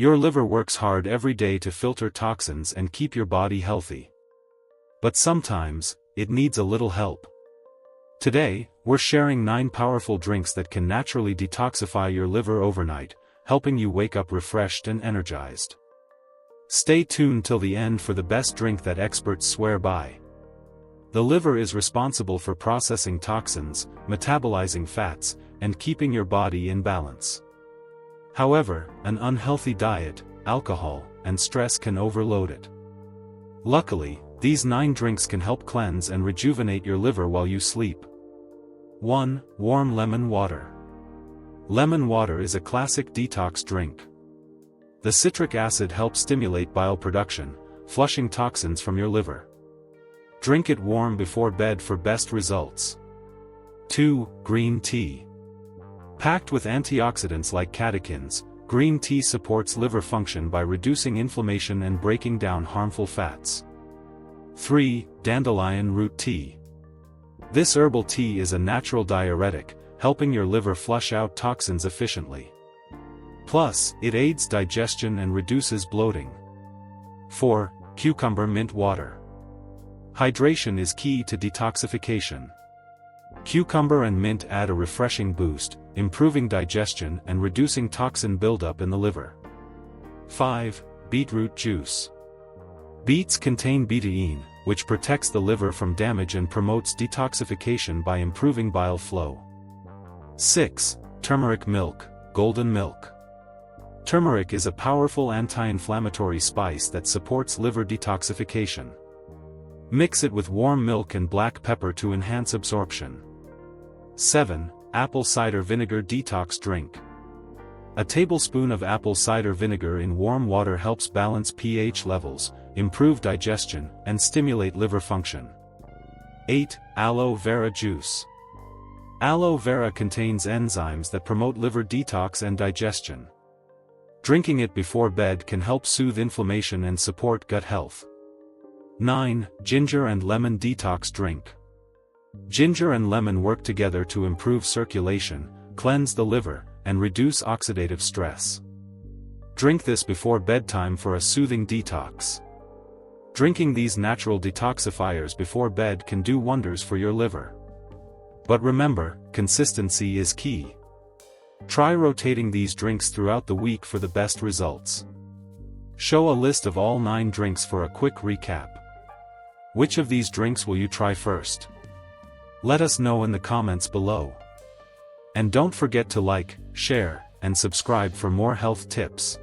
Your liver works hard every day to filter toxins and keep your body healthy. But sometimes, it needs a little help. Today, we're sharing 9 powerful drinks that can naturally detoxify your liver overnight, helping you wake up refreshed and energized. Stay tuned till the end for the best drink that experts swear by. The liver is responsible for processing toxins, metabolizing fats, and keeping your body in balance. However, an unhealthy diet, alcohol, and stress can overload it. Luckily, these 9 drinks can help cleanse and rejuvenate your liver while you sleep. 1. Warm lemon water. Lemon water is a classic detox drink. The citric acid helps stimulate bile production, flushing toxins from your liver. Drink it warm before bed for best results. 2. Green tea. Packed with antioxidants like catechins, green tea supports liver function by reducing inflammation and breaking down harmful fats. 3. Dandelion root tea. This herbal tea is a natural diuretic, helping your liver flush out toxins efficiently. Plus, it aids digestion and reduces bloating. 4. Cucumber mint water. Hydration is key to detoxification. Cucumber and mint add a refreshing boost, improving digestion and reducing toxin buildup in the liver. 5. Beetroot juice. Beets contain betaine, which protects the liver from damage and promotes detoxification by improving bile flow. 6. Turmeric milk, golden milk. Turmeric is a powerful anti-inflammatory spice that supports liver detoxification. Mix it with warm milk and black pepper to enhance absorption. 7. Apple cider vinegar detox drink. A tablespoon of apple cider vinegar in warm water helps balance pH levels, improve digestion, and stimulate liver function. 8. Aloe vera juice. Aloe vera contains enzymes that promote liver detox and digestion. Drinking it before bed can help soothe inflammation and support gut health. 9. Ginger and lemon detox drink. Ginger and lemon work together to improve circulation, cleanse the liver, and reduce oxidative stress. Drink this before bedtime for a soothing detox. Drinking these natural detoxifiers before bed can do wonders for your liver. But remember, consistency is key. Try rotating these drinks throughout the week for the best results. Show a list of all 9 drinks for a quick recap. Which of these drinks will you try first? Let us know in the comments below. And don't forget to like, share, and subscribe for more health tips.